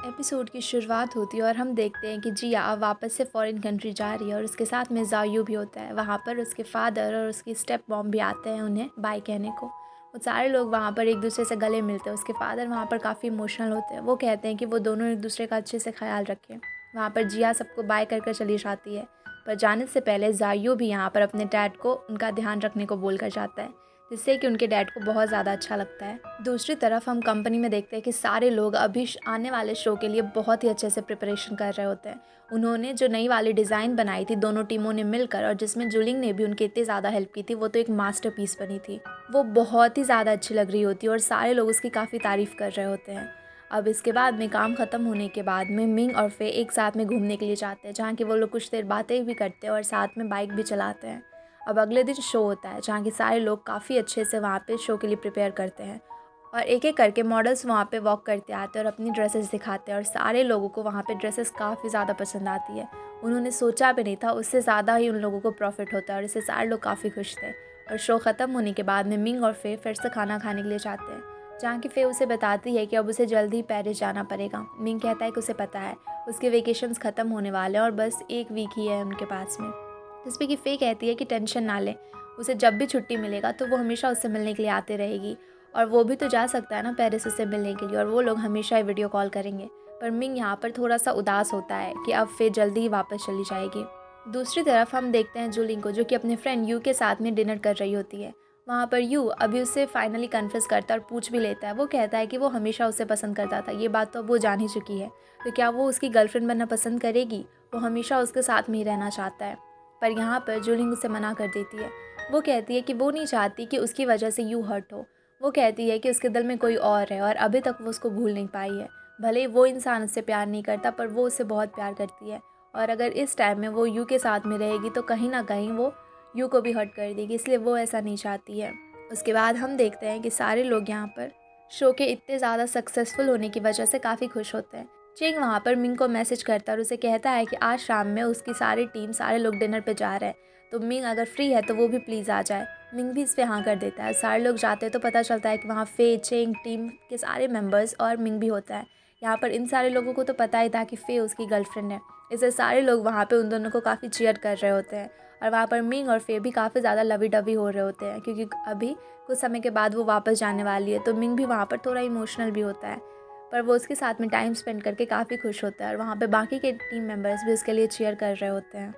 Episode की शुरुआत होती है और हम देखते हैं कि जिया अब वापस से फॉरेन कंट्री जा रही है और उसके साथ में ज़ायू भी होता है। वहाँ पर उसके फादर और उसकी स्टेप मॉम भी आते हैं उन्हें बाय कहने को। वो सारे लोग वहाँ पर एक दूसरे से गले मिलते हैं। उसके फादर वहाँ पर काफ़ी इमोशनल होते हैं। वो कहते हैं कि वो दोनों एक दूसरे का अच्छे से ख्याल रखें। वहाँ पर जिया सबको बाय कर कर चली जाती है, पर जाने से पहले ज़ायू भी यहाँ पर अपने डैड को उनका ध्यान रखने को बोल कर जाता है, जिससे कि उनके डैड को बहुत ज़्यादा अच्छा लगता है। दूसरी तरफ हम कंपनी में देखते हैं कि सारे लोग अभी आने वाले शो के लिए बहुत ही अच्छे से प्रिपरेशन कर रहे होते हैं। उन्होंने जो नई वाली डिज़ाइन बनाई थी दोनों टीमों ने मिलकर, और जिसमें जुलिंग ने भी उनकी इतनी ज़्यादा हेल्प की थी, वो तो एक मास्टरपीस बनी थी। वो बहुत ही ज़्यादा अच्छी लग रही होती है और सारे लोग उसकी काफ़ी तारीफ़ कर रहे होते हैं। अब इसके बाद में काम ख़त्म होने के बाद में मिंग और फे एक साथ में घूमने के लिए जाते हैं, जहाँ कि वो लोग कुछ देर बातें भी करते हैं और साथ में बाइक भी चलाते हैं। अब अगले दिन शो होता है, जहाँ कि सारे लोग काफ़ी अच्छे से वहाँ पे शो के लिए प्रिपेयर करते हैं और एक एक करके मॉडल्स वहाँ पे वॉक करते आते हैं और अपनी ड्रेसेस दिखाते हैं और सारे लोगों को वहाँ पे ड्रेसेस काफ़ी ज़्यादा पसंद आती है। उन्होंने सोचा भी नहीं था, उससे ज़्यादा ही उन लोगों को प्रॉफिट होता है और इससे सारे लोग काफ़ी खुश थे। और शो ख़त्म होने के बाद में मिंग और फे फिर से खाना खाने के लिए जाते हैं, जहाँ की फे उसे बताती है कि अब उसे जल्दी ही पेरिस जाना पड़ेगा। मिंग कहता है कि उसे पता है, उसके वेकेशंस ख़त्म होने वाले हैं और बस 1 वीक ही है उनके पास में। जिस पे कि फे कहती है कि टेंशन ना ले, उसे जब भी छुट्टी मिलेगा तो वो हमेशा उससे मिलने के लिए आते रहेगी, और वो भी तो जा सकता है ना पेरिस उससे मिलने के लिए, और वो लोग हमेशा ही वीडियो कॉल करेंगे। पर मिंग यहाँ पर थोड़ा सा उदास होता है कि अब फे जल्दी ही वापस चली जाएगी। दूसरी तरफ हम देखते हैं जुलिंग को, जो कि अपने फ्रेंड यू के साथ में डिनर कर रही होती है। वहाँ पर यू अभी उससे फाइनली कन्फेस करता है और पूछ भी लेता है। वो कहता है कि वो हमेशा उसे पसंद करता था, ये बात तो अब वो जान ही चुकी है, तो क्या वो उसकी गर्लफ्रेंड बनना पसंद करेगी। वो हमेशा उसके साथ में ही रहना चाहता है। पर यहाँ पर जुलिंग उसे मना कर देती है। वो कहती है कि वो नहीं चाहती कि उसकी वजह से यू हर्ट हो। वो कहती है कि उसके दिल में कोई और है और अभी तक वो उसको भूल नहीं पाई है। भले ही वो इंसान उससे प्यार नहीं करता, पर वो उससे बहुत प्यार करती है, और अगर इस टाइम में वो यू के साथ में रहेगी तो कहीं ना कहीं वो यू को भी हर्ट कर देगी, इसलिए वो ऐसा नहीं चाहती है। उसके बाद हम देखते हैं कि सारे लोग यहाँ पर शो के इतने ज़्यादा सक्सेसफुल होने की वजह से काफ़ी खुश होते हैं। चिंग वहाँ पर मिंग को मैसेज करता है और उसे कहता है कि आज शाम में उसकी सारी टीम सारे लोग डिनर पे जा रहे हैं, तो मिंग अगर फ्री है तो वो भी प्लीज़ आ जाए। मिंग भी इस पे हाँ कर देता है। सारे लोग जाते हैं तो पता चलता है कि वहाँ फे, चिंग, टीम के सारे मेंबर्स और मिंग भी होता है। यहाँ पर इन सारे लोगों को तो पता ही था कि फे उसकी गर्लफ्रेंड है, इसलिए सारे लोग वहाँ पे उन दोनों को काफ़ी चीयर कर रहे होते हैं। और वहाँ पर मिंग और फे भी काफ़ी ज़्यादा लवी डवी हो रहे होते हैं, क्योंकि अभी कुछ समय के बाद वो वापस जाने वाली है। तो मिंग भी वहाँ पर थोड़ा इमोशनल भी होता है, पर वो उसके साथ में टाइम स्पेंड करके काफ़ी खुश होता है और वहाँ पे बाकी के टीम मेंबर्स भी उसके लिए चीयर कर रहे होते हैं।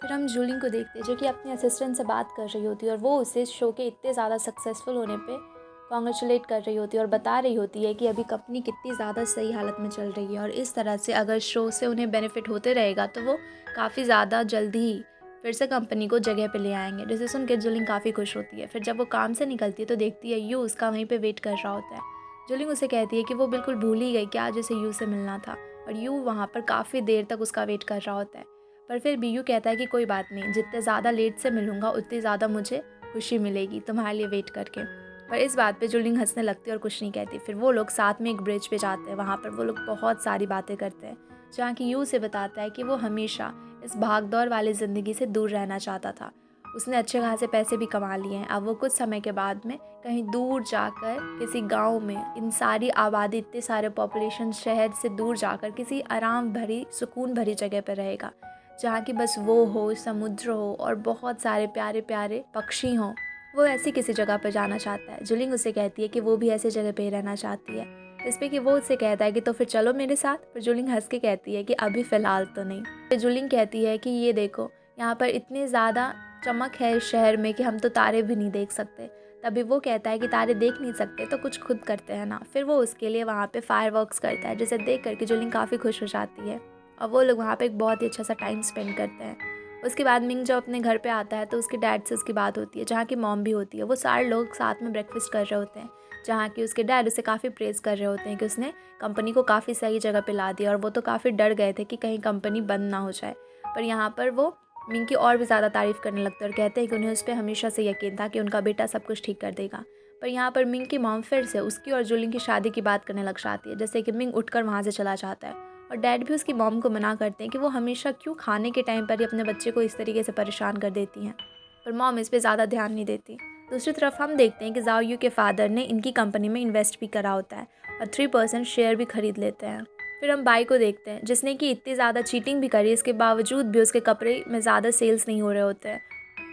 फिर हम जूलिंग को देखते हैं, जो कि अपने असिस्टेंट से बात कर रही होती है और वो उसे शो के इतने ज़्यादा सक्सेसफुल होने पे कॉन्ग्रेचुलेट कर रही होती है और बता रही होती है कि अभी कंपनी कितनी ज़्यादा सही हालत में चल रही है और इस तरह से अगर शो से उन्हें बेनिफिट होते रहेगा तो वो काफ़ी ज़्यादा जल्दी ही फिर से कंपनी को जगह पे ले आएंगे, जिसे सुन के जुलिंग काफ़ी खुश होती है। फिर जब वो काम से निकलती है तो देखती है यू उसका वहीं पे वेट कर रहा होता है। जुलिंग उसे कहती है कि वो बिल्कुल भूल ही गई कि आज उसे यू से मिलना था, और यू वहाँ पर काफ़ी देर तक उसका वेट कर रहा होता है। पर फिर भी यू कहता है कि कोई बात नहीं, जितने ज़्यादा लेट से मिलूँगा उतनी ज़्यादा मुझे खुशी मिलेगी तुम्हारे लिए वेट करके। पर इस बात पे जुलिंग हंसने लगती है और कुछ नहीं कहती। फिर वो लोग साथ में एक ब्रिज पे जाते हैं। वहाँ पर वो लोग बहुत सारी बातें करते हैं, जहाँ की यू से बताता है कि वो हमेशा इस भागदौड़ वाली ज़िंदगी से दूर रहना चाहता था। उसने अच्छे खासे पैसे भी कमा लिए हैं। अब वो कुछ समय के बाद में कहीं दूर जाकर किसी गांव में, इन सारी आबादी, इतने सारे पॉपुलेशन शहर से दूर जाकर किसी आराम भरी, सुकून भरी जगह पर रहेगा, जहाँ की बस वो हो, समुद्र हो और बहुत सारे प्यारे प्यारे पक्षी हों। वो ऐसी किसी जगह पर जाना चाहता है। जुलिंग उसे कहती है कि वो भी ऐसी जगह पे ही रहना चाहती है, इस पे कि वो उससे कहता है कि तो फिर चलो मेरे साथ। पर जुलिंग हंस के कहती है कि अभी फ़िलहाल तो नहीं। फिर जुलिंग कहती है कि ये देखो, यहाँ पर इतनी ज़्यादा चमक है इस शहर में कि हम तो तारे भी नहीं देख सकते। तभी वो कहता है कि तारे देख नहीं सकते तो कुछ खुद करते हैं ना। फिर वो उसके लिए वहाँ पे फायरवर्क्स करता है, जिसे देख करके जुलिंग काफ़ी खुश हो जाती है और वो लोग वहाँ पे एक बहुत ही अच्छा सा टाइम स्पेंड करते हैं। उसके बाद मिंग जब अपने घर पे आता है तो उसके डैड से उसकी बात होती है, जहाँ की मॉम भी होती है। वो सारे लोग साथ में ब्रेकफास्ट कर रहे होते हैं, जहाँ की उसके डैड उसे काफ़ी प्रेज़ कर रहे होते हैं कि उसने कंपनी को काफ़ी सही जगह पे ला दिया, और वो तो काफ़ी डर गए थे कि कहीं कंपनी बंद ना हो जाए। पर यहाँ पर वो मिंग की और भी ज़्यादा तारीफ़ करने लगते हैं और कहते हैं कि उन्हें उस पर हमेशा से यकीन था कि उनका बेटा सब कुछ ठीक कर देगा। पर यहाँ पर मिंग की मॉम फिर से उसकी और जुलिंग की शादी की बात करने लग जाती है, जैसे कि मिंग उठकर वहाँ से चला जाता है, और डैड भी उसकी मॉम को मना करते हैं कि वो हमेशा क्यों खाने के टाइम पर ही अपने बच्चे को इस तरीके से परेशान कर देती हैं। पर मॉम इस पे ज़्यादा ध्यान नहीं देती। दूसरी तरफ हम देखते हैं कि ज़ाओ यू के फादर ने इनकी कंपनी में इन्वेस्ट भी करा होता है और 3% शेयर भी खरीद लेते हैं। फिर हम बाई को देखते हैं जिसने कि इतनी ज़्यादा चीटिंग भी करी, इसके बावजूद भी उसके कपड़े में ज़्यादा सेल्स नहीं हो रहे होते हैं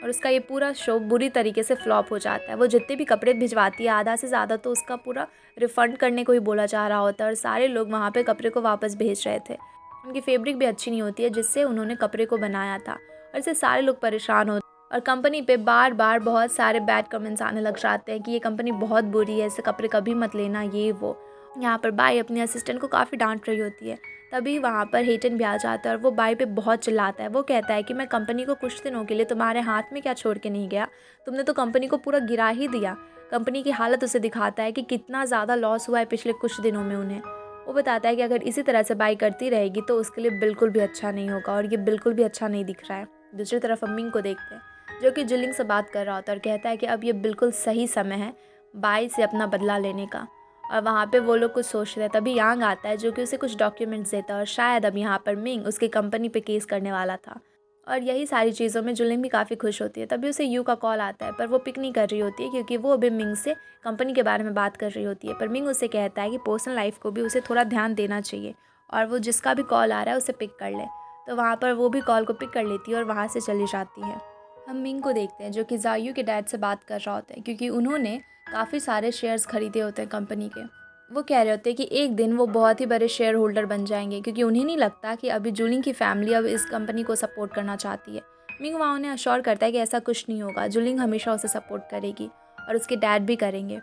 और उसका ये पूरा शो बुरी तरीके से फ्लॉप हो जाता है। वो जितने भी कपड़े भिजवाती है आधा से ज़्यादा तो उसका पूरा रिफ़ंड करने को ही बोला जा रहा होता है और सारे लोग वहाँ पे कपड़े को वापस भेज रहे थे। उनकी फैब्रिक भी अच्छी नहीं होती है जिससे उन्होंने कपड़े को बनाया था और इससे सारे लोग परेशान होते हैं और कंपनी पे बार बार बहुत सारे बैड कमेंट्स आने लग जाते हैं कि ये कंपनी बहुत बुरी है, इससे कपड़े कभी मत लेना, ये वो। यहाँ पर बाई अपने असिस्टेंट को काफ़ी डांट रही होती है। तभी वहाँ पर हेटन भी आ जाता है और वो बाई पे बहुत चिल्लाता है। वो कहता है कि मैं कंपनी को कुछ दिनों के लिए तुम्हारे हाथ में क्या छोड़ के नहीं गया, तुमने तो कंपनी को पूरा गिरा ही दिया। कंपनी की हालत उसे दिखाता है कि कितना ज़्यादा लॉस हुआ है पिछले कुछ दिनों में उन्हें। वो बताता है कि अगर इसी तरह से बाई करती रहेगी तो उसके लिए बिल्कुल भी अच्छा नहीं होगा और ये बिल्कुल भी अच्छा नहीं दिख रहा है। दूसरी तरफ हम मिंग को देखते हैं जो कि जुलिंग से बात कर रहा होता है और कहता है कि अब ये बिल्कुल सही समय है बाई से अपना बदला लेने का। और वहाँ पे वो लोग कुछ सोच रहे हैं तभी यांग आता है जो कि उसे कुछ डॉक्यूमेंट्स देता है और शायद अब यहाँ पर मिंग उसकी कंपनी पे केस करने वाला था। और यही सारी चीज़ों में जुलिंग भी काफ़ी खुश होती है। तभी उसे यू का कॉल आता है पर वो पिक नहीं कर रही होती है क्योंकि वो अभी मिंग से कंपनी के बारे में बात कर रही होती है। पर मिंग उसे कहता है कि पर्सनल लाइफ को भी उसे थोड़ा ध्यान देना चाहिए और वो जिसका भी कॉल आ रहा है उसे पिक कर ले। तो वहाँ पर वो भी कॉल को पिक कर लेती है और वहाँ से चली जाती है। हम मिंग को देखते हैं जो कि जायू के डैड से बात कर रहा होता है क्योंकि उन्होंने काफ़ी सारे शेयर्स खरीदे होते हैं कंपनी के। वो कह रहे होते हैं कि एक दिन वो बहुत ही बड़े शेयर होल्डर बन जाएंगे क्योंकि उन्हें नहीं लगता कि अभी जुलिंग की फैमिली अब इस कंपनी को सपोर्ट करना चाहती है। मिंग वहाँ उन्हें अश्योर करता है कि ऐसा कुछ नहीं होगा, जुलिंग हमेशा उसे सपोर्ट करेगी और उसके डैड भी करेंगे।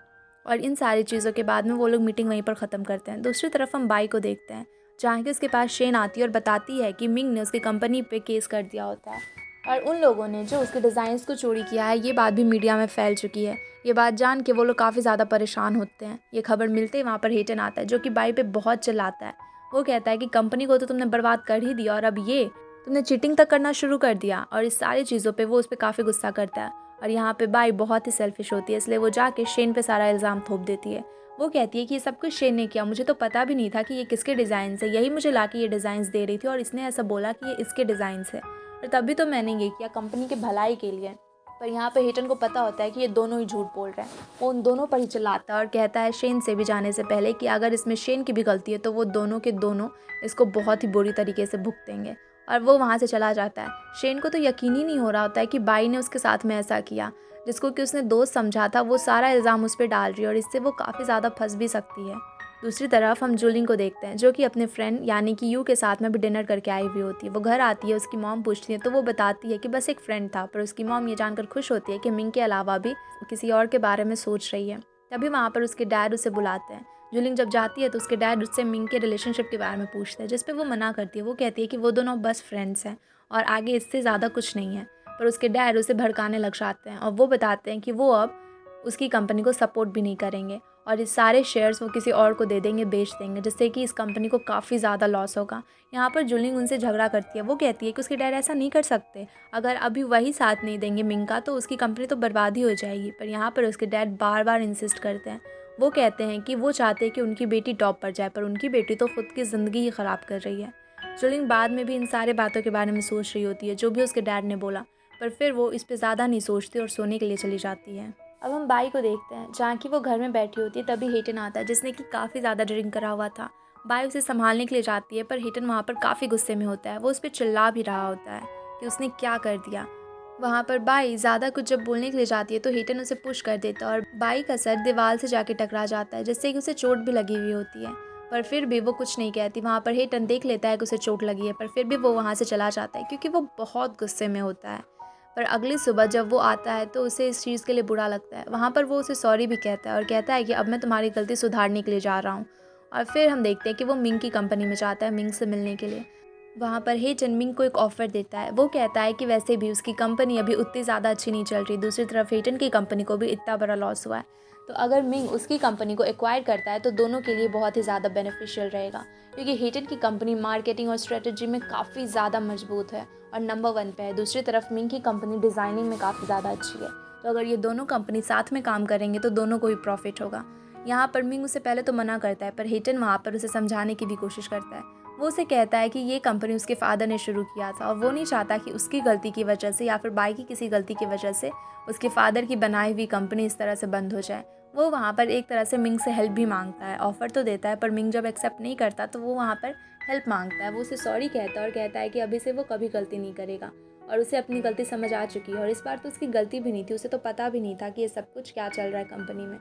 और इन सारी चीज़ों के बाद में वो लोग मीटिंग वहीं पर ख़त्म करते हैं। दूसरी तरफ हम बाई को देखते हैं जहाँ कि उसके पास शेन आती है और बताती है कि मिंग ने उसकी कंपनी पे केस कर दिया होता है और उन लोगों ने जो उसके डिज़ाइंस को चोरी किया है ये बात भी मीडिया में फैल चुकी है। ये बात जान के वो लोग काफ़ी ज़्यादा परेशान होते हैं। ये खबर मिलते ही वहाँ पर हेटन आता है जो कि बाई पे बहुत चिल्लाता है। वो कहता है कि कंपनी को तो तुमने बर्बाद कर ही दिया और अब ये तुमने चीटिंग तक करना शुरू कर दिया और इस सारी चीज़ों पे वो उस पर काफ़ी गुस्सा करता है। और यहाँ पे बाई बहुत ही सेल्फिश होती है इसलिए वो जाके शेन पे सारा इल्ज़ाम थोप देती है। वो कहती है कि ये सब कुछ शेन ने किया, मुझे तो पता भी नहीं था कि ये किसके डिज़ाइन है, यही मुझे ला के ये डिज़ाइंस दे रही थी और इसने ऐसा बोला कि ये इसके डिज़ाइन है और तभी तो मैंने ये किया कंपनी के भलाई के लिए। पर यहाँ पे हेटन को पता होता है कि ये दोनों ही झूठ बोल रहे हैं। वो उन दोनों पर ही चिल्लाता है और कहता है शेन से भी जाने से पहले कि अगर इसमें शेन की भी गलती है तो वो दोनों के दोनों इसको बहुत ही बुरी तरीके से भुगतेंगे। और वो वहाँ से चला जाता है। शेन को तो यकीन ही नहीं हो रहा होता है कि बाई ने उसके साथ में ऐसा किया, जिसको कि उसने दोस्त समझा था वो सारा इल्ज़ाम उस पर डाल रही है और इससे वो काफ़ी ज़्यादा फंस भी सकती है। दूसरी तरफ हम जुलिंग को देखते हैं जो कि अपने फ्रेंड यानी कि यू के साथ में भी डिनर करके आई हुई होती है। वो घर आती है, उसकी मॉम पूछती है तो वो बताती है कि बस एक फ्रेंड था, पर उसकी मॉम ये जानकर खुश होती है कि मिंग के अलावा भी किसी और के बारे में सोच रही है। तभी वहाँ पर उसके डैड उसे बुलाते हैं। जुलिंग जब जाती है तो उसके डैड उससे मिंग के रिलेशनशिप के बारे में पूछते हैं जिस पे वो मना करती है। वो कहती है कि वो दोनों बस फ्रेंड्स हैं और आगे इससे ज़्यादा कुछ नहीं है। पर उसके डैड उसे भड़काने लग जाते हैं और वो बताते हैं कि वो अब उसकी कंपनी को सपोर्ट भी नहीं करेंगे और ये सारे शेयर्स वो किसी और को दे देंगे, बेच देंगे, जिससे कि इस कंपनी को काफ़ी ज़्यादा लॉस होगा। यहाँ पर जुलिंग उनसे झगड़ा करती है। वो कहती है कि उसके डैड ऐसा नहीं कर सकते, अगर अभी वही साथ नहीं देंगे मिंग का तो उसकी कंपनी तो बर्बाद ही हो जाएगी। पर यहाँ पर उसके डैड बार बार इंसिस्ट करते हैं। वो कहते हैं कि वो चाहते हैं कि उनकी बेटी टॉप पर जाए, पर उनकी बेटी तो खुद की ज़िंदगी ही ख़राब कर रही है। जुलिंग बाद में भी इन सारे बातों के बारे में सोच रही होती है जो भी उसके डैड ने बोला, पर फिर वो इस पर ज़्यादा नहीं सोचती और सोने के लिए चली जाती है। अब हम बाई को देखते हैं जहाँ की वो घर में बैठी होती है। तभी हेटन आता है जिसने कि काफ़ी ज़्यादा ड्रिंक करा हुआ था। बाई उसे संभालने के लिए जाती है पर हेटन वहाँ पर काफ़ी गुस्से में होता है। वो उस पर चिल्ला भी रहा होता है कि उसने क्या कर दिया। वहाँ पर बाई ज़्यादा कुछ जब बोलने के लिए जाती है तो हेटन उसे पुश कर देता है और बाई का सर दीवार से जाके टकरा जाता है जिससे कि उसे चोट भी लगी हुई होती है। पर फिर भी वो कुछ नहीं कहती। वहाँ पर हेटन देख लेता है कि उसे चोट लगी है पर फिर भी वो वहाँ से चला जाता है क्योंकि वो बहुत गुस्से में होता है। पर अगली सुबह जब वो आता है तो उसे इस चीज़ के लिए बुरा लगता है। वहाँ पर वो उसे सॉरी भी कहता है और कहता है कि अब मैं तुम्हारी गलती सुधारने के लिए जा रहा हूँ। और फिर हम देखते हैं कि वो मिंग की कंपनी में जाता है मिंग से मिलने के लिए। वहाँ पर हेटन मिंग को एक ऑफ़र देता है। वो कहता है कि वैसे भी उसकी कंपनी अभी उतनी ज़्यादा अच्छी नहीं चल रही, दूसरी तरफ हेटन की कंपनी को भी इतना बड़ा लॉस हुआ है, तो अगर मिंग उसकी कंपनी को एक्वायर करता है तो दोनों के लिए बहुत ही ज़्यादा बेनिफिशियल रहेगा क्योंकि हेटन की कंपनी मार्केटिंग और स्ट्रेटजी में काफ़ी ज़्यादा मजबूत है और नंबर 1 पे है। दूसरी तरफ मिंग की कंपनी डिज़ाइनिंग में काफ़ी ज़्यादा अच्छी है, तो अगर ये दोनों कंपनी साथ में काम करेंगे तो दोनों को ही प्रॉफिट होगा। यहाँ पर मिंग उसे पहले तो मना करता है पर हेटन वहाँ पर उसे समझाने की भी कोशिश करता है। वो उसे कहता है कि ये कंपनी उसके फादर ने शुरू किया था और वो नहीं चाहता कि उसकी गलती की वजह से या फिर बाई की किसी गलती की वजह से उसके फादर की बनाई हुई कंपनी इस तरह से बंद हो जाए। वो वहाँ पर एक तरह से मिंग से हेल्प भी मांगता है, ऑफ़र तो देता है, पर मिंग जब एक्सेप्ट नहीं करता तो वो वहाँ पर हेल्प मांगता है। वो उसे सॉरी कहता है और कहता है कि अभी से वो कभी गलती नहीं करेगा और उसे अपनी गलती समझ आ चुकी है। और इस बार तो उसकी गलती भी नहीं थी, उसे तो पता भी नहीं था कि ये सब कुछ क्या चल रहा है कंपनी में।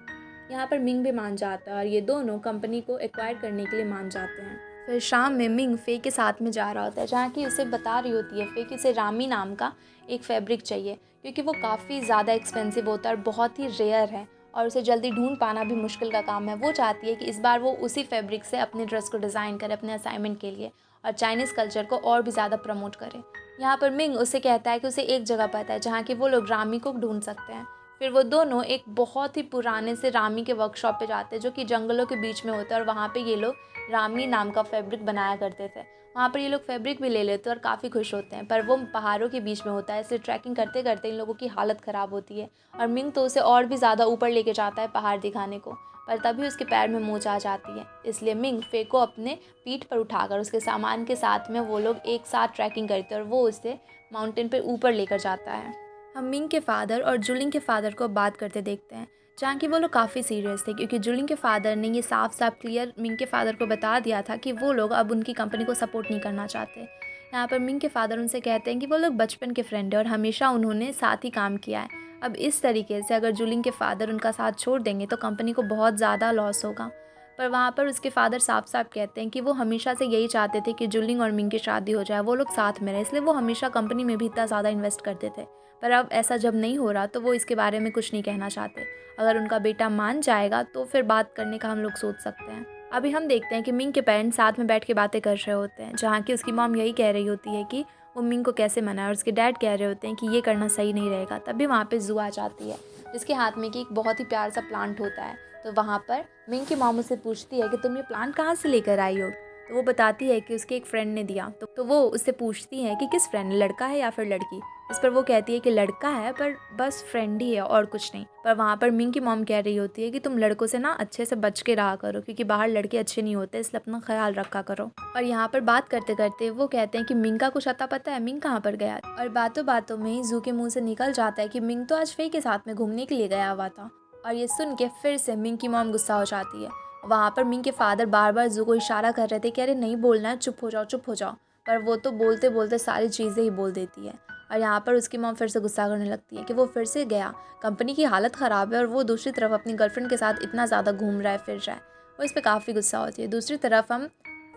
यहाँ पर मिंग भी मान जाता है और ये दोनों कंपनी को एक्वायर करने के लिए मान जाते हैं। फिर शाम में मिंग फे के साथ में जा रहा होता है, जहाँ कि उसे बता रही होती है फे कि उसे रामी नाम का एक फैब्रिक चाहिए, क्योंकि वो काफ़ी ज़्यादा एक्सपेंसिव होता है और बहुत ही रेयर है और उसे जल्दी ढूंढ पाना भी मुश्किल का काम है। वो चाहती है कि इस बार वो उसी फैब्रिक से अपने ड्रेस को डिज़ाइन करे अपने असाइनमेंट के लिए और चाइनीज़ कल्चर को और भी ज़्यादा प्रमोट करे। यहाँ पर मिंग उसे कहता है कि उसे एक जगह पता है जहाँ कि वो लोग रामी को ढूंढ सकते हैं। फिर वो दोनों एक बहुत ही पुराने से रामी के वर्कशॉप पे जाते हैं, जो कि जंगलों के बीच में होता है और वहाँ पे ये लोग रामी नाम का फैब्रिक बनाया करते थे। वहाँ पर ये लोग फैब्रिक भी ले लेते हैं और काफ़ी खुश होते हैं, पर वो पहाड़ों के बीच में होता है, इसलिए ट्रैकिंग करते करते इन लोगों की हालत ख़राब होती है और मिंग तो उसे और भी ज़्यादा ऊपर लेके जाता है पहाड़ दिखाने को, पर तभी उसके पैर में मोच आ जाती है। इसलिए मिंग फे को अपने पीठ पर उठाकर उसके सामान के साथ में वो लोग एक साथ ट्रैकिंग करते हैं और वो उसे माउंटेन पे ऊपर लेकर जाता है। हम मिंग के फादर और जुलिंग के फादर को बात करते देखते हैं, जहाँ कि वो लोग काफ़ी सीरियस थे, क्योंकि जुलिंग के फादर ने ये साफ साफ क्लियर मिंग के फादर को बता दिया था कि वो लोग अब उनकी कंपनी को सपोर्ट नहीं करना चाहते। यहाँ पर मिंग के फादर उनसे कहते हैं कि वो लोग बचपन के फ्रेंड हैं और हमेशा उन्होंने साथ ही काम किया है। अब इस तरीके से अगर जुलिंग के फादर उनका साथ छोड़ देंगे तो कंपनी को बहुत ज़्यादा लॉस होगा। पर वहाँ पर उसके फादर साफ साफ कहते हैं कि वो हमेशा से यही चाहते थे कि जुलिंग और मिंग की शादी हो जाए, वो लोग साथ में रहे, इसलिए वो हमेशा कंपनी में भी इतना ज़्यादा इन्वेस्ट करते थे। पर अब ऐसा जब नहीं हो रहा तो वो इसके बारे में कुछ नहीं कहना चाहते। अगर उनका बेटा मान जाएगा तो फिर बात करने का हम लोग सोच सकते हैं। अभी हम देखते हैं कि मिंग के पेरेंट्स साथ में बैठ के बातें कर रहे होते हैं, जहाँ की उसकी मॉम यही कह रही होती है कि वो मिंग को कैसे मनाए और उसके डैड कह रहे होते हैं कि ये करना सही नहीं रहेगा। तभी वहाँ पे जू आ जाती है, जिसके हाथ में कि एक बहुत ही प्यार सा प्लांट होता है। तो वहाँ पर मिंग की मॉम उससे पूछती है कि तुम ये प्लांट कहाँ से लेकर आई हो। तो वो बताती है कि उसके एक फ्रेंड ने दिया। तो वो उससे पूछती है कि किस फ्रेंड, लड़का है या फिर लड़की। इस पर वो कहती है कि लड़का है, पर बस फ्रेंड ही है और कुछ नहीं। पर वहाँ पर मिंग की मॉम कह रही होती है कि तुम लड़कों से ना अच्छे से बच के रहा करो, क्योंकि बाहर लड़के अच्छे नहीं होते, इसलिए अपना ख्याल रखा करो। और यहाँ पर बात करते करते वो कहते हैं कि मिंग का कुछ अता पता है, मिंग कहाँ पर गया। और बातों बातों में ही जू के मुँह से निकल जाता है कि मिंग तो आज फे के साथ में घूमने के लिए गया हुआ था। और ये सुन के फिर से मिंग की मॉम गुस्सा हो जाती है। वहाँ पर मिंग के फादर बार बार जू को इशारा कर रहे थे कि अरे नहीं बोलना है, चुप हो जाओ चुप हो जाओ, पर वो तो बोलते बोलते सारी चीज़ें ही बोल देती है। और यहाँ पर उसकी मॉम फिर से गुस्सा करने लगती है कि वो फिर से गया, कंपनी की हालत ख़राब है और वो दूसरी तरफ अपनी गर्लफ्रेंड के साथ इतना ज़्यादा घूम रहा है फिर रहा है। वो इस पर काफ़ी गुस्सा होती है। दूसरी तरफ हम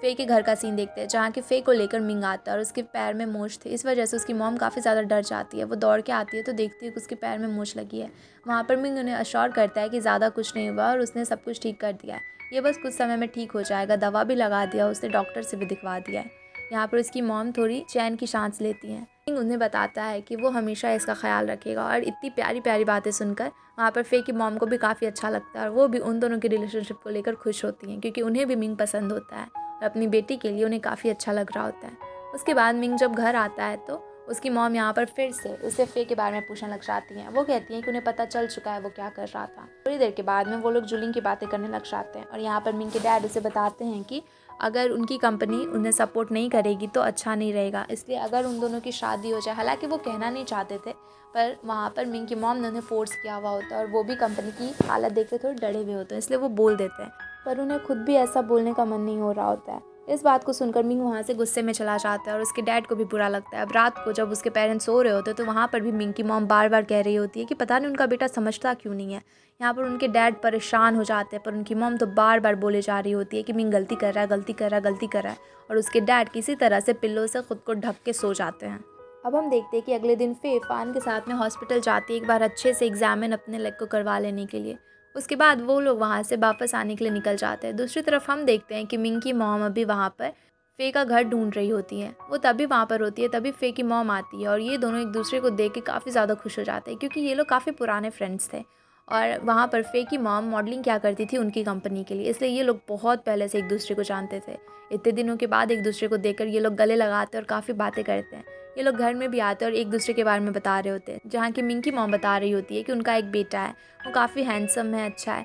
फे के घर का सीन देखते हैं, जहाँ कि फे को लेकर मिंग आता है और उसके पैर में मोच थे, इस वजह से उसकी मॉम काफ़ी ज़्यादा डर जाती है। वो दौड़ के आती है तो देखती है कि उसके पैर में मोच लगी है। वहाँ पर मिंग उन्हें अश्योर करता है कि ज़्यादा कुछ नहीं हुआ और उसने सब कुछ ठीक कर दिया है, ये बस कुछ समय में ठीक हो जाएगा, दवा भी लगा दिया, उसने डॉक्टर से भी दिखवा दिया है। यहाँ पर उसकी मॉम थोड़ी चैन की सांस लेती हैं। मिंग उन्हें बताता है कि वो हमेशा इसका ख्याल रखेगा और इतनी प्यारी प्यारी बातें सुनकर वहाँ पर फे की मॉम को भी काफ़ी अच्छा लगता है और वो भी उन दोनों के रिलेशनशिप को लेकर खुश होती हैं, क्योंकि उन्हें भी मिंग पसंद होता है और अपनी बेटी के लिए उन्हें काफ़ी अच्छा लग रहा होता है। उसके बाद मिंग जब घर आता है तो उसकी मॉम यहाँ पर फिर से उसे फे के बारे में पूछने लग जाती हैं। वो कहती हैं कि उन्हें पता चल चुका है वो क्या कर रहा था। थोड़ी देर के बाद में वो लोग जुलिंग की बातें करने लग जाते हैं और यहाँ पर मिंग के डैड उसे बताते हैं कि अगर उनकी कंपनी उन्हें सपोर्ट नहीं करेगी तो अच्छा नहीं रहेगा, इसलिए अगर उन दोनों की शादी हो जाए। हालांकि वो कहना नहीं चाहते थे, पर वहाँ पर मिंग की मॉम ने उन्हें फोर्स किया हुआ होता है और वो भी कंपनी की हालत देख के थोड़े डरे हुए होते हैं, इसलिए वो बोल देते हैं, पर उन्हें खुद भी ऐसा बोलने का मन नहीं हो रहा होता है। इस बात को सुनकर मिंग वहाँ से गुस्से में चला जाता है और उसके डैड को भी बुरा लगता है। अब रात को जब उसके पेरेंट्स सो रहे होते हैं तो वहाँ पर भी मिंग की मॉम बार बार कह रही होती है कि पता नहीं उनका बेटा समझता क्यों नहीं है। यहाँ पर उनके डैड परेशान हो जाते हैं, पर उनकी मॉम तो बार बार बोले जा रही होती है कि मिंग गलती कर रहा है, गलती कर रहा है, गलती कर रहा है, और उसके डैड किसी तरह से पिल्लों से खुद को ढक के सो जाते हैं। अब हम देखते हैं कि अगले दिन फे फान के साथ में हॉस्पिटल जाती है एक बार अच्छे से एग्जामिन अपने लेग को करवा लेने के लिए। उसके बाद वो लोग वहाँ से वापस आने के लिए निकल जाते हैं। दूसरी तरफ हम देखते हैं कि मिंग की मॉम अभी वहाँ पर फे का घर ढूंढ रही होती है। वो तभी वहाँ पर होती है, तभी फे की मॉम आती है और ये दोनों एक दूसरे को देख के काफ़ी ज़्यादा खुश हो जाते हैं, क्योंकि ये लोग काफ़ी पुराने फ्रेंड्स थे। और वहाँ पर फे की मॉम मॉडलिंग क्या करती थी उनकी कंपनी के लिए, इसलिए ये लोग बहुत पहले से एक दूसरे को जानते थे। इतने दिनों के बाद एक दूसरे को देखकर ये लोग गले लगाते और काफ़ी बातें करते हैं। ये लोग घर में भी आते हैं और एक दूसरे के बारे में बता रहे होते हैं, जहाँ की मिंग की मॉम बता रही होती है कि उनका एक बेटा है, वो काफ़ी हैंडसम है, अच्छा है,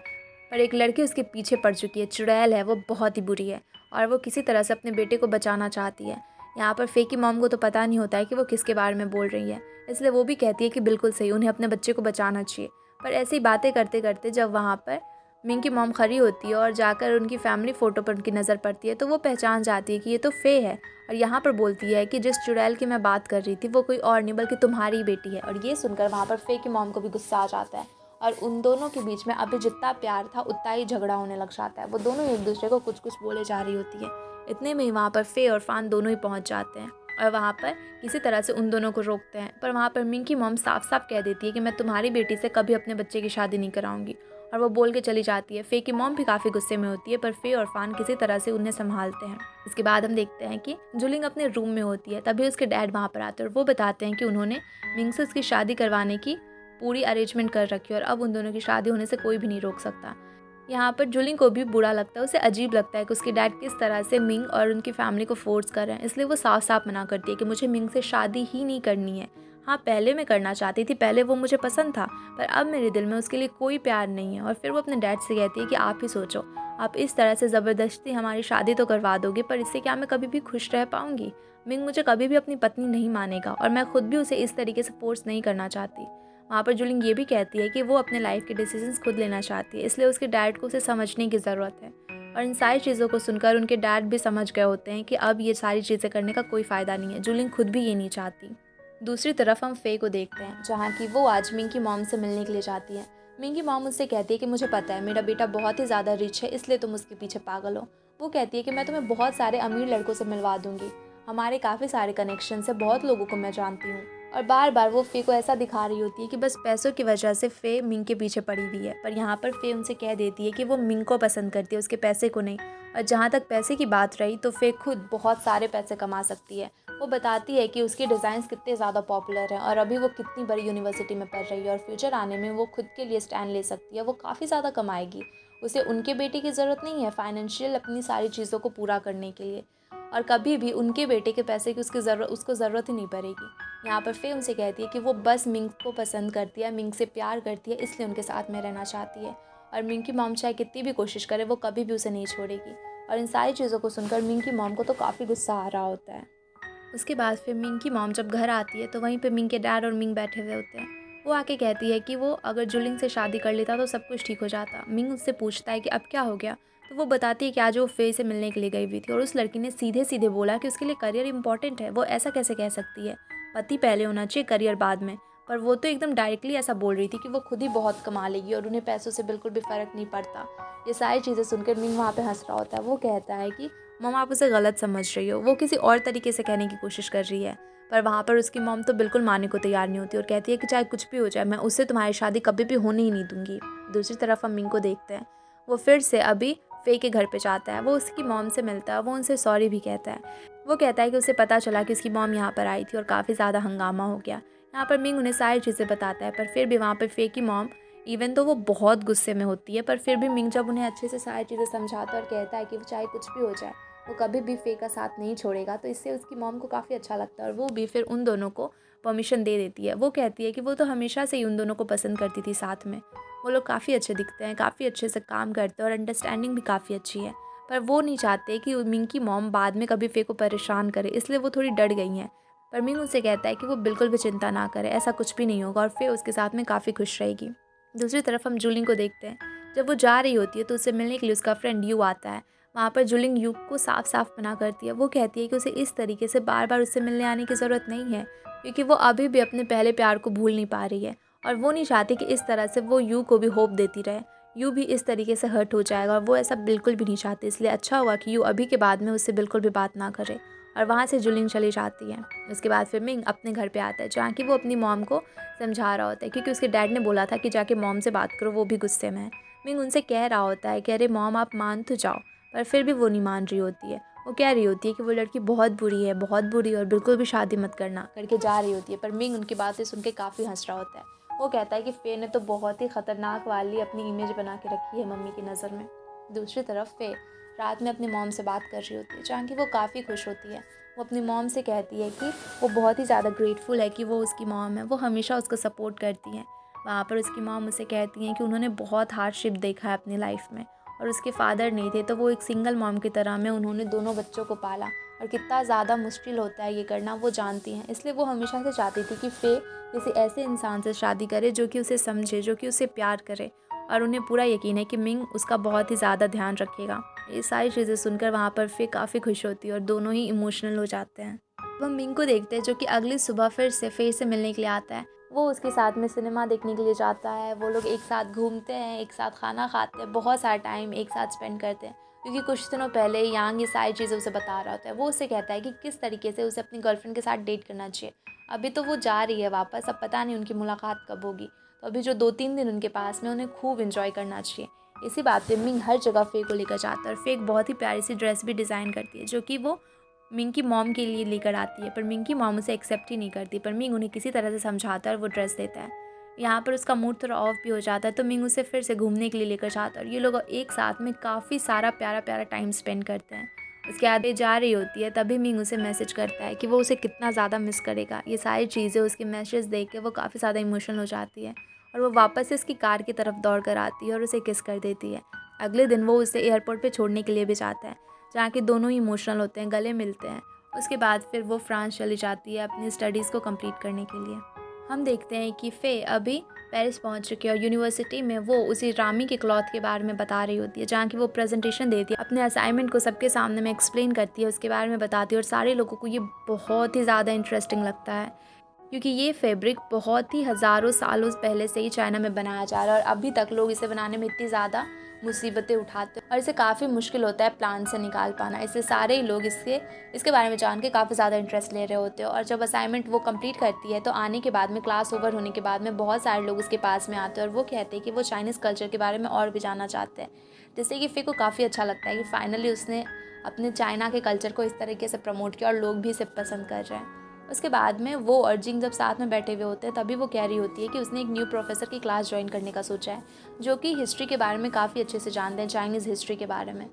पर एक लड़की उसके पीछे पड़ चुकी है, चुड़ैल है, वो बहुत ही बुरी है और वो किसी तरह से अपने बेटे को बचाना चाहती है। यहाँ पर फे की मॉम को तो पता नहीं होता है कि वो किसके बारे में बोल रही है, इसलिए वो भी कहती है कि बिल्कुल सही, उन्हें अपने बच्चे को बचाना चाहिए। पर ऐसी बातें करते करते जब वहाँ पर मिंग की मॉम खड़ी होती है और जाकर उनकी फैमिली फ़ोटो पर उनकी नज़र पड़ती है तो वो पहचान जाती है कि ये तो फ़े है, और यहाँ पर बोलती है कि जिस चुड़ैल की मैं बात कर रही थी वो कोई और नहीं बल्कि तुम्हारी बेटी है। और ये सुनकर वहाँ पर फ़े की मॉम को भी गुस्सा आ जाता है और उन दोनों के बीच में अभी जितना प्यार था उतना ही झगड़ा होने लग जाता है। वो दोनों एक दूसरे को कुछ कुछ बोले जा रही होती है। इतने में ही वहाँ पर फ़े और फ़ान दोनों ही पहुँच जाते हैं और वहाँ पर किसी तरह से उन दोनों को रोकते हैं। पर वहाँ पर मिंग की मॉम साफ साफ कह देती है कि मैं तुम्हारी बेटी से कभी अपने बच्चे की शादी नहीं कराऊंगी, और वो बोल के चली जाती है। फ़े की मॉम भी काफ़ी गुस्से में होती है पर फ़े और फ़ान किसी तरह से उन्हें संभालते हैं। इसके बाद हम देखते हैं कि जुलिंग अपने रूम में होती है, तभी उसके डैड वहाँ पर आते हैं और वो बताते हैं कि उन्होंने मिंग से उसकी शादी करवाने की पूरी अरेंजमेंट कर रखी है और अब उन दोनों की शादी होने से कोई भी नहीं रोक सकता। यहाँ पर जुलिंग को भी बुरा लगता है, उसे अजीब लगता है कि उसके डैड किस तरह से मिंग और उनकी फैमिली को फोर्स कर रहे हैं, इसलिए वो साफ साफ मना करती है कि मुझे मिंग से शादी ही नहीं करनी है। हाँ, पहले मैं करना चाहती थी, पहले वो मुझे पसंद था, पर अब मेरे दिल में उसके लिए कोई प्यार नहीं है। और फिर वो अपने डैड से कहती है कि आप ही सोचो, आप इस तरह से ज़बरदस्ती हमारी शादी तो करवा दोगे, पर इससे क्या मैं कभी भी खुश रह पाऊंगी? मिंग मुझे कभी भी अपनी पत्नी नहीं मानेगा और मैं खुद भी उसे इस तरीके से फोर्स नहीं करना चाहती। वहाँ पर जुलिंग ये भी कहती है कि वो अपने लाइफ के डिसीजंस खुद लेना चाहती है, इसलिए उसके डैड को उसे समझने की ज़रूरत है। और इन सारी चीज़ों को सुनकर उनके डैड भी समझ गए होते हैं कि अब ये सारी चीज़ें करने का कोई फ़ायदा नहीं है। जुलिंग खुद भी ये नहीं चाहती। दूसरी तरफ हम फ़े को देखते हैं, जहाँ की वो आज मिंग की मॉम से मिलने के लिए जाती है। मिंग की मॉम उससे कहती है कि मुझे पता है मेरा बेटा बहुत ही ज़्यादा रिच है, इसलिए तुम उसके पीछे पागल हो। वो कहती है कि मैं तुम्हें बहुत सारे अमीर लड़कों से मिलवा दूंगी, हमारे काफ़ी सारे कनेक्शन है, बहुत लोगों को मैं जानती हूँ। और बार बार वो फ़े को ऐसा दिखा रही होती है कि बस पैसों की वजह से फ़े मिंग के पीछे पड़ी हुई है। पर यहाँ पर फ़े उनसे कह देती है कि वो मिंग को पसंद करती है, उसके पैसे को नहीं। और जहाँ तक पैसे की बात रही तो फ़े खुद बहुत सारे पैसे कमा सकती है। वो बताती है कि उसके डिज़ाइंस कितने ज़्यादा पॉपुलर हैं और अभी वो कितनी बड़ी यूनिवर्सिटी में पढ़ रही है और फ्यूचर आने में वो खुद के लिए स्टैंड ले सकती है। वो काफ़ी ज़्यादा कमाएगी, उसे उनके बेटे की ज़रूरत नहीं है फाइनेंशियल अपनी सारी चीज़ों को पूरा करने के लिए, और कभी भी उनके बेटे के पैसे की उसको ज़रूरत ही नहीं पड़ेगी। यहाँ पर फ़े उनसे कहती है कि वो बस मिंग को पसंद करती है, मिंग से प्यार करती है, इसलिए उनके साथ में रहना चाहती है। और मिंग की मॉम चाहे कितनी भी कोशिश करे वो कभी भी उसे नहीं छोड़ेगी। और इन सारी चीज़ों को सुनकर मिंग की मॉम को तो काफ़ी गुस्सा आ रहा होता है। उसके बाद फिर मिंग की मॉम जब घर आती है तो वहीं पे मिंग के डैड और मिंग बैठे हुए होते हैं। वो आके कहती है कि वो अगर जुलिंग से शादी कर लेता तो सब कुछ ठीक हो जाता। मिंग उससे पूछता है कि अब क्या हो गया, तो वो बताती है कि आज वो फ़े से मिलने के लिए गई हुई थी और उस लड़की ने सीधे सीधे बोला कि उसके लिए करियर इंपॉर्टेंट है। वो ऐसा कैसे कह सकती है, पति पहले होना चाहिए, करियर बाद में। पर वो तो एकदम डायरेक्टली ऐसा बोल रही थी कि वो खुद ही बहुत कमा लेगी और उन्हें पैसों से बिल्कुल भी फ़र्क नहीं पड़ता। ये सारी चीज़ें सुनकर मिंग वहाँ पे हंस रहा होता है। वो कहता है कि मम आप उसे गलत समझ रही हो, वो किसी और तरीके से कहने की कोशिश कर रही है। पर वहाँ पर उसकी मॉम तो बिल्कुल मानने को तैयार नहीं होती और कहती है कि चाहे कुछ भी हो जाए मैं उससे तुम्हारी शादी कभी भी होने ही नहीं दूंगी। दूसरी तरफ हम मिंग को देखते हैं, वो फिर से अभी फ़े के घर पे जाता है। वो उसकी मॉम से मिलता है, वो उनसे सॉरी भी कहता है। वो कहता है कि उसे पता चला कि उसकी मॉम यहाँ पर आई थी और काफ़ी ज़्यादा हंगामा हो गया। यहाँ पर मिंग उन्हें सारी चीज़ें बताता है, पर फिर भी वहाँ पर फ़े की मॉम इवन तो वो बहुत गुस्से में होती है, पर फिर भी मिंग जब उन्हें अच्छे से सारी चीज़ें समझाता है और कहता है कि वो चाहे कुछ भी हो जाए वो कभी भी फ़े का साथ नहीं छोड़ेगा, तो इससे उसकी मॉम को काफ़ी अच्छा लगता है और वो भी फिर उन दोनों को परमिशन दे देती है। वो कहती है कि वो तो हमेशा से ही उन दोनों को पसंद करती थी साथ में, वो लोग काफ़ी अच्छे दिखते हैं, काफ़ी अच्छे से काम करते हैं और अंडरस्टैंडिंग भी काफ़ी अच्छी है। पर वो नहीं चाहते कि मिंग की मॉम बाद में कभी फ़े को परेशान करे, इसलिए वो थोड़ी डर गई हैं। पर मिंग उनसे कहता है कि वो बिल्कुल भी चिंता ना करे, ऐसा कुछ भी नहीं होगा और फ़े उसके साथ में काफ़ी खुश रहेगी। दूसरी तरफ हम जूलिंग को देखते हैं, जब वो जा रही होती है तो उससे मिलने के लिए उसका फ्रेंड यू आता है। वहाँ पर जुलिंग यू को साफ साफ मना करती है। वो कहती है कि उसे इस तरीके से बार बार उससे मिलने आने की ज़रूरत नहीं है, क्योंकि वो अभी भी अपने पहले प्यार को भूल नहीं पा रही है और वो नहीं चाहती कि इस तरह से वो यू को भी होप देती रहे। यू भी इस तरीके से हर्ट हो जाएगा और वो ऐसा बिल्कुल भी नहीं चाहती, इसलिए अच्छा हुआ कि यू अभी के बाद में उससे बिल्कुल भी बात ना करे। और वहाँ से जुलिंग चली जाती है। उसके बाद फिर मिंग अपने घर पे आता है, जहाँ कि वो अपनी मॉम को समझा रहा होता है, क्योंकि उसके डैड ने बोला था कि जाके मॉम से बात करो, वो भी गुस्से में है। मिंग उनसे कह रहा होता है कि अरे मॉम आप मान तो जाओ, पर फिर भी वो नहीं मान रही होती है। वो कह रही होती है कि वो लड़की बहुत बुरी है, बहुत बुरी, और बिल्कुल भी शादी मत करना करके जा रही होती है। पर मिंग उनकी बातें सुन के काफ़ी हंस रहा होता है। वो कहता है कि फ़े ने तो बहुत ही ख़तरनाक वाली अपनी इमेज बना के रखी है मम्मी की नज़र में। दूसरी तरफ फ़े रात में अपनी मॉम से बात कर रही होती है, जहाँ कि वो काफ़ी खुश होती है। वो अपनी मॉम से कहती है कि वो बहुत ही ज़्यादा ग्रेटफुल है कि वो उसकी मॉम है, वो हमेशा उसको सपोर्ट करती हैं। वहाँ पर उसकी मॉम उसे कहती हैं कि उन्होंने बहुत हार्डशिप देखा है अपनी लाइफ में और उसके फादर नहीं थे, तो वो एक सिंगल मॉम की तरह में उन्होंने दोनों बच्चों को पाला और कितना ज़्यादा मुश्किल होता है ये करना वो जानती हैं। इसलिए वो हमेशा से चाहती थी कि फ़े किसी ऐसे इंसान से शादी करे जो कि उसे समझे, जो कि उसे प्यार करे, और उन्हें पूरा यकीन है कि मिंग उसका बहुत ही ज़्यादा ध्यान रखेगा। ये सारी चीज़ें सुनकर वहाँ पर फ़े काफ़ी खुश होती है और दोनों ही इमोशनल हो जाते हैं। अब हम मिंग को देखते हैं जो कि अगली सुबह फिर से फ़े से मिलने के लिए आता है। वो उसके साथ में सिनेमा देखने के लिए जाता है। वो लोग एक साथ घूमते हैं, एक साथ खाना खाते हैं, बहुत सारा टाइम एक साथ स्पेंड करते हैं। क्योंकि कुछ दिनों पहले यांग ये सारी चीज़ें उसे बता रहा होता है। वो उसे कहता है कि किस तरीके से उसे अपनी गर्लफ्रेंड के साथ डेट करना चाहिए। अभी तो वो जा रही है वापस, अब पता नहीं उनकी मुलाकात कब होगी। तो अभी जो 2-3 दिन उनके पास में, उन्हें खूब एंजॉय करना चाहिए। इसी बात पे मिंग हर जगह फ़े को लेकर जाता है और फ़े एक बहुत ही प्यारी सी ड्रेस भी डिज़ाइन करती है जो कि वो मिंग की मॉम के लिए लेकर आती है। पर मिंग की मॉम उसे एक्सेप्ट ही नहीं करती, पर मिंग उन्हें किसी तरह से समझाता है और वो ड्रेस देता है। यहाँ पर उसका मूड थोड़ा ऑफ भी हो जाता है तो मिंग उसे फिर से घूमने के लिए लेकर जाता है और ये लोग एक साथ में काफ़ी सारा प्यारा प्यारा टाइम स्पेंड करते हैं। उसके आगे जा रही होती है तभी मिंग उसे मैसेज करता है कि वो उसे कितना ज़्यादा मिस करेगा। ये सारी चीज़ें उसके मैसेज देख के वो काफ़ी ज़्यादा इमोशनल हो जाती है और वो वापस से उसकी कार की तरफ दौड़ कर आती है और उसे किस कर देती है। अगले दिन वो उसे एयरपोर्ट पे छोड़ने के लिए भी जाता है, जहाँ के दोनों ही इमोशनल होते हैं, गले मिलते हैं। उसके बाद फिर वो फ्रांस चली जाती है अपनी स्टडीज़ को कंप्लीट करने के लिए। हम देखते हैं कि फ़े अभी पेरिस पहुंच चुकी है और यूनिवर्सिटी में वो उसी रामी के क्लॉथ के बारे में बता रही होती है, जहाँ की वो प्रेजेंटेशन देती है, अपने असाइनमेंट को सबके सामने में एक्सप्लेन करती है, उसके बारे में बताती है और सारे लोगों को ये बहुत ही ज़्यादा इंटरेस्टिंग लगता है। क्योंकि ये फैब्रिक बहुत ही हज़ारों सालों पहले से ही चाइना में बनाया जा रहा है और अभी तक लोग इसे बनाने में इतनी ज़्यादा मुसीबतें उठाते हैं और इसे काफ़ी मुश्किल होता है प्लान से निकाल पाना। इससे सारे ही लोग इसके बारे में जान के काफ़ी ज़्यादा इंटरेस्ट ले रहे होते हैं और जब असाइनमेंट वो कंप्लीट करती है तो आने के बाद में, क्लास ओवर होने के बाद में, बहुत सारे लोग उसके पास में आते हैं और वो कहते हैं कि वो चाइनीज़ कल्चर के बारे में और भी जानना चाहते हैं। जिससे कि फ़े को काफ़ी अच्छा लगता है कि फ़ाइनली उसने अपने चाइना के कल्चर को इस तरीके से प्रमोट किया और लोग भी इसे पसंद कर रहे हैं। उसके बाद में वो और जिंग जब साथ में बैठे हुए होते हैं तभी वो कह रही होती है कि उसने एक न्यू प्रोफेसर की क्लास ज्वाइन करने का सोचा है, जो कि हिस्ट्री के बारे में काफ़ी अच्छे से जानते हैं, चाइनीज़ हिस्ट्री के बारे में।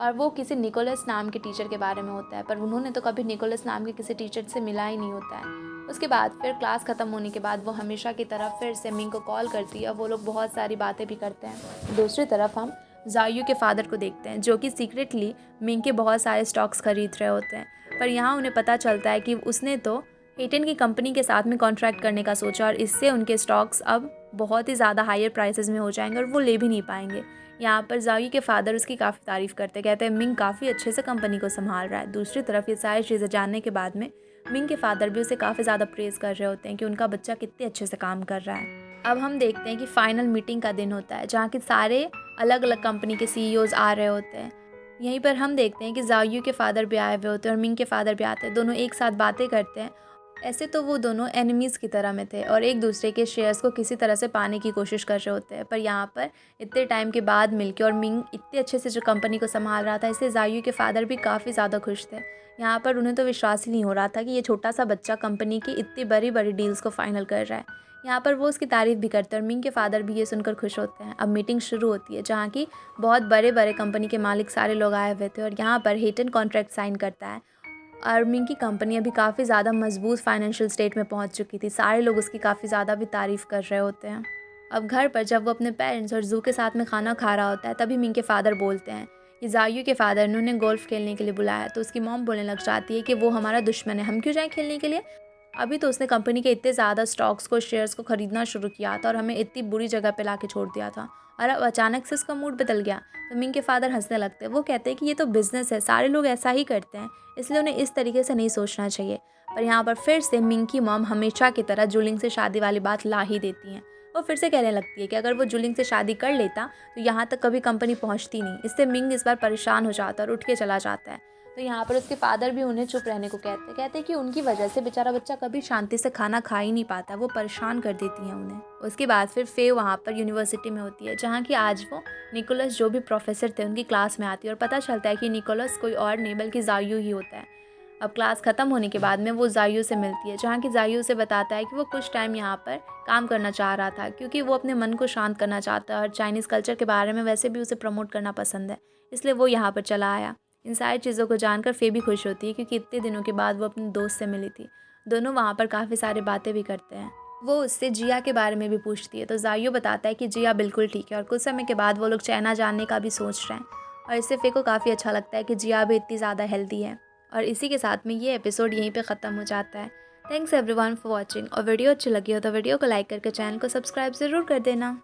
और वो किसी निकोलस नाम के टीचर के बारे में होता है, पर उन्होंने तो कभी निकोलस नाम के किसी टीचर से मिला ही नहीं होता है। उसके बाद फिर क्लास ख़त्म होने के बाद वो हमेशा की तरह फिर से मिंग को कॉल करती है और वो लोग बहुत सारी बातें भी करते हैं। दूसरी तरफ हम जायू के फादर को देखते हैं जो कि सीक्रेटली मिंग के बहुत सारे स्टॉक्स खरीद रहे होते हैं। पर यहाँ उन्हें पता चलता है कि उसने तो हेटन की कंपनी के साथ में कॉन्ट्रैक्ट करने का सोचा और इससे उनके स्टॉक्स अब बहुत ही ज़्यादा हायर प्राइसेस में हो जाएंगे और वो ले भी नहीं पाएंगे। यहाँ पर जायू के फादर उसकी काफ़ी तारीफ़ करते, कहते हैं मिंग काफ़ी अच्छे से कंपनी को संभाल रहा है। दूसरी तरफ ये सारी चीज़ें जानने के बाद में मिंग के फादर भी उसे काफ़ी ज़्यादा प्रेज़ कर रहे होते हैं कि उनका बच्चा कितने अच्छे से काम कर रहा है। अब हम देखते हैं कि फाइनल मीटिंग का दिन होता है जहाँ के सारे अलग अलग कंपनी के सीईओज आ रहे होते हैं। यहीं पर हम देखते हैं कि जायू के फादर भी आए हुए होते हैं और मिंग के फादर भी आते हैं। दोनों एक साथ बातें करते हैं। ऐसे तो वो दोनों एनिमीज़ की तरह में थे और एक दूसरे के शेयर्स को किसी तरह से पाने की कोशिश कर रहे होते हैं, पर यहाँ पर इतने टाइम के बाद मिलके और मिंग इतने अच्छे से जो कंपनी को संभाल रहा था, इससे जायू के फादर भी काफ़ी ज़्यादा खुश थे। यहाँ पर उन्हें तो विश्वास ही नहीं हो रहा था कि ये छोटा सा बच्चा कंपनी की इतनी बड़ी बड़ी डील्स को फाइनल कर रहा है। यहाँ पर वो उसकी तारीफ़ भी करते हैं और मिंग के फादर भी ये सुनकर खुश होते हैं। अब मीटिंग शुरू होती है जहाँ की बहुत बड़े बड़े कंपनी के मालिक सारे लोग आए हुए थे और यहाँ पर हेटन कॉन्ट्रैक्ट साइन करता है और मिंग की कंपनी अभी काफ़ी ज़्यादा मजबूत फाइनेंशियल स्टेट में पहुंच चुकी थी। सारे लोग उसकी काफ़ी ज़्यादा भी तारीफ़ कर रहे होते हैं। अब घर पर जब वो अपने पेरेंट्स और जू के साथ में खाना खा रहा होता है तभी मिंग के फादर बोलते हैं कि जायू के फादर ने उन्हें गोल्फ खेलने के लिए बुलाया, तो उसकी मॉम बोलने लग जाती है कि वो हमारा दुश्मन है, हम क्यों जाएँ खेलने के लिए। अभी तो उसने कंपनी के इतने ज़्यादा स्टॉक्स को, शेयर्स को ख़रीदना शुरू किया था और हमें इतनी बुरी जगह पे ला के छोड़ दिया था और अब अचानक से उसका मूड बदल गया। तो मिंग के फादर हंसने लगते हैं। वो कहते हैं कि ये तो बिज़नेस है, सारे लोग ऐसा ही करते हैं, इसलिए उन्हें इस तरीके से नहीं सोचना चाहिए। पर यहाँ पर फिर से मिंग की मॉम हमेशा की तरह जुलिंग से शादी वाली बात ला ही देती हैं। वो फिर से कहने लगती है कि अगर वो जुलिंग से शादी कर लेता तो यहाँ तक कभी कंपनी पहुँचती नहीं। इससे मिंग इस बार परेशान हो जाता है और उठ के चला जाता है। तो यहाँ पर उसके फादर भी उन्हें चुप रहने को कहते हैं कि उनकी वजह से बेचारा बच्चा कभी शांति से खाना खा ही नहीं पाता, वो परेशान कर देती हैं उन्हें। उसके बाद फिर फ़े वहाँ पर यूनिवर्सिटी में होती है जहाँ की आज वो निकोलस जो भी प्रोफेसर थे उनकी क्लास में आती है और पता चलता है कि निकोलस कोई और नहीं बल्कि जायू ही होता है। अब क्लास ख़त्म होने के बाद में वो जायू से मिलती है जहाँ की जायू उसे बताता है कि वो कुछ टाइम यहाँ पर काम करना चाह रहा था क्योंकि वो अपने मन को शांत करना चाहता है और चाइनीज़ कल्चर के बारे में वैसे भी उसे प्रमोट करना पसंद है, इसलिए वो यहाँ पर चला आया। इन सारी चीज़ों को जानकर फ़े भी खुश होती है क्योंकि इतने दिनों के बाद वो अपने दोस्त से मिली थी। दोनों वहाँ पर काफ़ी सारी बातें भी करते हैं। वो उससे जिया के बारे में भी पूछती है तो जायू बताता है कि जिया बिल्कुल ठीक है और कुछ समय के बाद वो लोग चाइना जाने का भी सोच रहे हैं और इससे फ़े को काफ़ी अच्छा लगता है कि जिया भी इतनी ज़्यादा हेल्दी है और इसी के साथ में ये एपिसोड यहीं पे ख़त्म हो जाता है। थैंक्स एवरीवन फॉर वॉचिंग, और वीडियो अच्छी लगी हो तो वीडियो को लाइक करके चैनल को सब्सक्राइब ज़रूर कर देना।